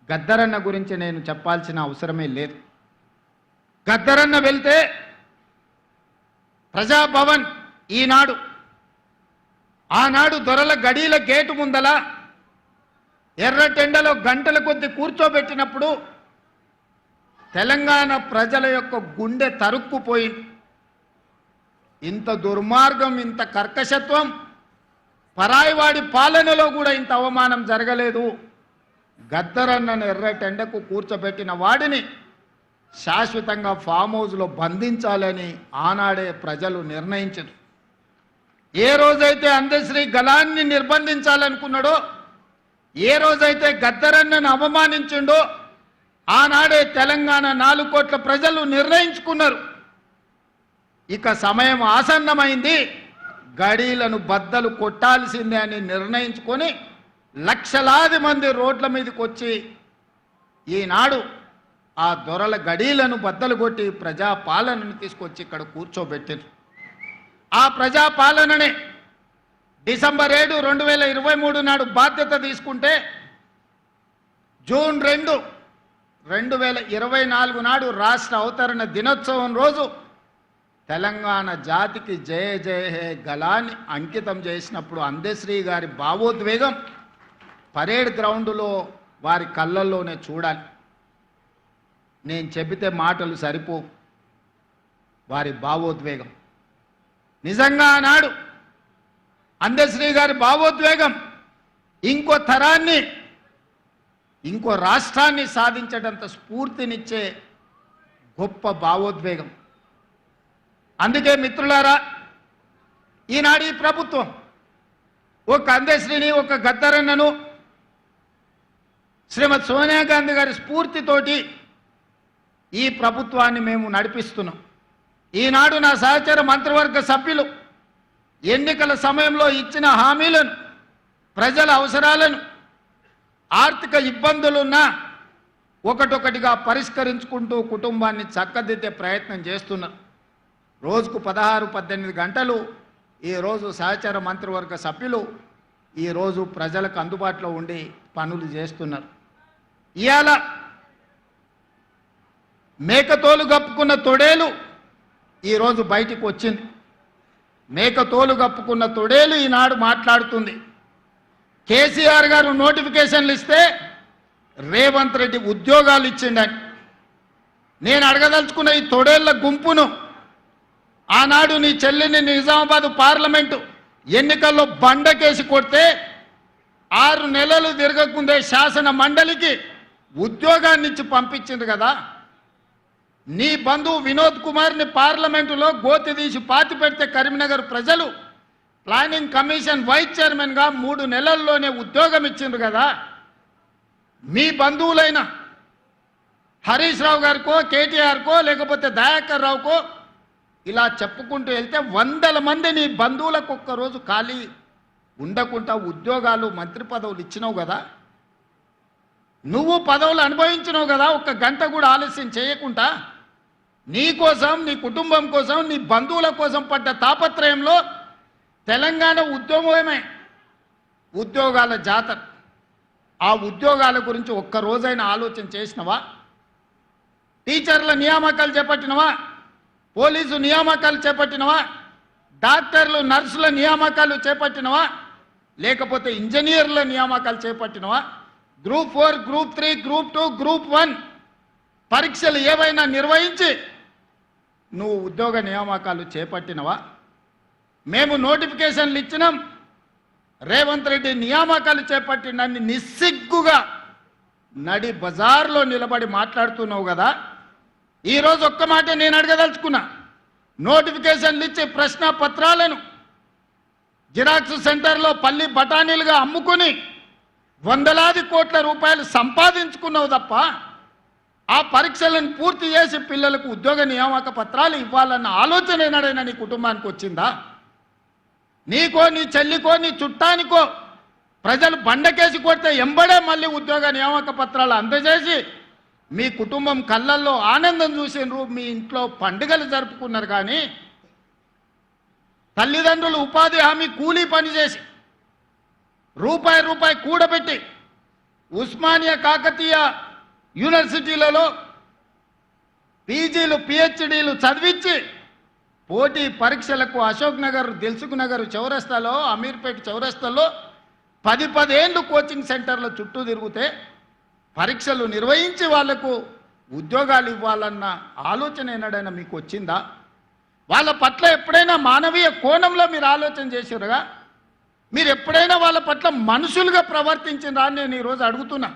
గద్దరన్న గురించి నేను చెప్పాల్సిన అవసరమే లేదు. గద్దరన్న వెళ్తే ప్రజాభవన్ ఈనాడు ఆనాడు దొరల గడీల గేటు ముందల ఎర్రటెండలో గంటల కొద్ది కూర్చోబెట్టినప్పుడు తెలంగాణ ప్రజల యొక్క గుండె తరుక్కుపోయింది. ఇంత దుర్మార్గం, ఇంత కర్కశత్వం పరాయివాడి పాలనలో కూడా ఇంత అవమానం జరగలేదు. గద్దరన్నను ఎర్రటెండకు కూర్చోబెట్టిన వాడిని శాశ్వతంగా ఫామ్ హౌస్లో బంధించాలని ఆనాడే ప్రజలు నిర్ణయించారు. ఏ రోజైతే అందశ్రీ గలాన్ని నిర్బంధించాలనుకున్నాడో, ఏ రోజైతే గద్దరన్నను అవమానించిండో ఆనాడే తెలంగాణ 4 కోట్ల ప్రజలు నిర్ణయించుకున్నారు. ఇక సమయం ఆసన్నమైంది, గడీలను బద్దలు కొట్టాల్సిందే అని నిర్ణయించుకొని లక్షలాది మంది రోడ్ల మీదకి వచ్చి ఈనాడు ఆ దొరల గడీలను బద్దలు కొట్టి ప్రజాపాలనను తీసుకొచ్చి ఇక్కడ కూర్చోబెట్టారు. ఆ ప్రజాపాలననే డిసెంబర్ 7, 2023 నాడు బాధ్యత తీసుకుంటే జూన్ 2, 2024 నాడు రాష్ట్ర అవతరణ దినోత్సవం రోజు తెలంగాణ జాతికి జయ జయ హే గలాన్ని అంకితం చేసినప్పుడు అందశ్రీ గారి భావోద్వేగం పరేడ్ గ్రౌండ్లో వారి కళ్ళల్లోనే చూడాలి. నేను చెబితే మాటలు సరిపో. వారి భావోద్వేగం నిజంగా ఆనాడు అందశ్రీ గారి భావోద్వేగం ఇంకో తరాన్ని, ఇంకో రాష్ట్రాన్ని సాధించేటంత స్ఫూర్తినిచ్చే గొప్ప భావోద్వేగం. అందుకే మిత్రులారా, ఈనాడు ఈ ప్రభుత్వం ఒక అందశ్రీని, ఒక గద్దరన్నను శ్రీమతి సోనియా గాంధీ గారి స్ఫూర్తితోటి ఈ ప్రభుత్వాన్ని మేము నడిపిస్తున్నాం. ఈనాడు నా సహచర మంత్రివర్గ సభ్యులు ఎన్నికల సమయంలో ఇచ్చిన హామీలను, ప్రజల అవసరాలను, ఆర్థిక ఇబ్బందులున్నా ఒకటొకటిగా పరిష్కరించుకుంటూ కుటుంబాన్ని చక్కదిద్దే ప్రయత్నం చేస్తున్నారు. రోజుకు 16-18 గంటలు ఈరోజు సహచర మంత్రివర్గ సభ్యులు ఈరోజు ప్రజలకు అందుబాటులో ఉండి పనులు చేస్తున్నారు. ఇవాళ మేకతోలు కప్పుకున్న తొడేలు ఈరోజు బయటికి వచ్చింది. మేకతోలు కప్పుకున్న తొడేలు ఈనాడు మాట్లాడుతుంది. కేసీఆర్ గారు నోటిఫికేషన్లు ఇస్తే రేవంత్ రెడ్డి ఉద్యోగాలు ఇచ్చిండని. నేను అడగదలుచుకున్న ఈ తొడేళ్ల గుంపును, ఆనాడు నీ చెల్లిని నిజామాబాద్ పార్లమెంటు ఎన్నికల్లో బండకేసి కొడితే 6 నెలలు తిరగకుందే శాసన మండలికి ఉద్యోగాన్ని ఇచ్చి పంపించింది కదా. నీ బంధువు వినోద్ కుమార్ని పార్లమెంటులో గోతి తీసి పాతి పెడితే కరీంనగర్ ప్రజలు ప్లానింగ్ కమిషన్ వైస్ చైర్మన్గా 3 నెలల్లోనే ఉద్యోగం ఇచ్చిండ్రు కదా. మీ బంధువులైన హరీష్ రావు గారికో, కేటీఆర్కో, లేకపోతే దయాకర్ రావుకో ఇలా చెప్పుకుంటూ వెళ్తే 100 మంది నీ బంధువులకు ఒక్కరోజు ఖాళీ ఉండకుండా ఉద్యోగాలు, మంత్రి పదవులు ఇచ్చినావు కదా. నువ్వు పదవులు అనుభవించినావు కదా. 1 గంట కూడా ఆలస్యం చేయకుండా నీ కోసం, నీ కుటుంబం కోసం, నీ బంధువుల కోసం పడ్డ తాపత్రయంలో తెలంగాణ ఉద్యమమే ఉద్యోగాల జాతర. ఆ ఉద్యోగాల గురించి ఒక్కరోజైనా ఆలోచన చేసినవా? టీచర్ల నియామకాలు చేపట్టినవా? పోలీసు నియామకాలు చేపట్టినవా? డాక్టర్లు, నర్సుల నియామకాలు చేపట్టినవా? లేకపోతే ఇంజనీర్ల నియామకాలు చేపట్టినవా? గ్రూప్ 4, గ్రూప్ 3, గ్రూప్ 2, గ్రూప్ 1 పరీక్షలు ఏవైనా నిర్వహించి నువ్వు ఉద్యోగ నియామకాలు చేపట్టినవా? మేము నోటిఫికేషన్లు ఇచ్చినాం, రేవంత్ రెడ్డి నియామకాలు చేపట్టినన్ని నిస్సిగ్గుగా నడి బజార్లో నిలబడి మాట్లాడుతున్నావు కదా. ఈరోజు ఒక్క మాట నేను అడగదలుచుకున్నా. నోటిఫికేషన్లు ఇచ్చి ప్రశ్న పత్రాలను జిరాక్స్ సెంటర్లో పల్లి బఠానీలుగా అమ్ముకుని వందలాది కోట్ల రూపాయలు సంపాదించుకున్నావు తప్ప ఆ పరీక్షలను పూర్తి చేసి పిల్లలకు ఉద్యోగ నియామక పత్రాలు ఇవ్వాలన్న ఆలోచన ఏనాడైనా నీ కుటుంబానికి వచ్చిందా? నీకో, నీ చెల్లికో, నీ చుట్టానికో ప్రజలు బండకేసి కొడితే ఎంబడే మళ్ళీ ఉద్యోగ నియామక పత్రాలు అందజేసి మీ కుటుంబం కళ్ళల్లో ఆనందం చూసినారు, మీ ఇంట్లో పండుగలు జరుపుకున్నారు. కానీ తల్లిదండ్రులు ఉపాధి హామీ కూలీ పనిచేసి రూపాయి కూడబెట్టి ఉస్మానియా కాకతీయ యూనివర్సిటీలలో పీజీలు పిహెచ్డీలు చదివించి పోటీ పరీక్షలకు అశోక్ నగర్, దిల్సుఖ్ నగర్ చౌరస్తాలో, అమీర్పేట్ చౌరస్తాలో 10 ఏళ్ళు కోచింగ్ సెంటర్ల చుట్టూ తిరిగితే పరీక్షలు నిర్వహించి వాళ్లకు ఉద్యోగాలు ఇవ్వాలన్న ఆలోచన ఏనాడైనా మీకు వచ్చిందా? వాళ్ళ పట్ల ఎప్పుడైనా మానవీయ కోణంలో మీరు ఆలోచన చేసిరుగా? మీరు ఎప్పుడైనా వాళ్ళ పట్ల మనుషులుగా ప్రవర్తించినరా అని నేను ఈరోజు అడుగుతున్నా.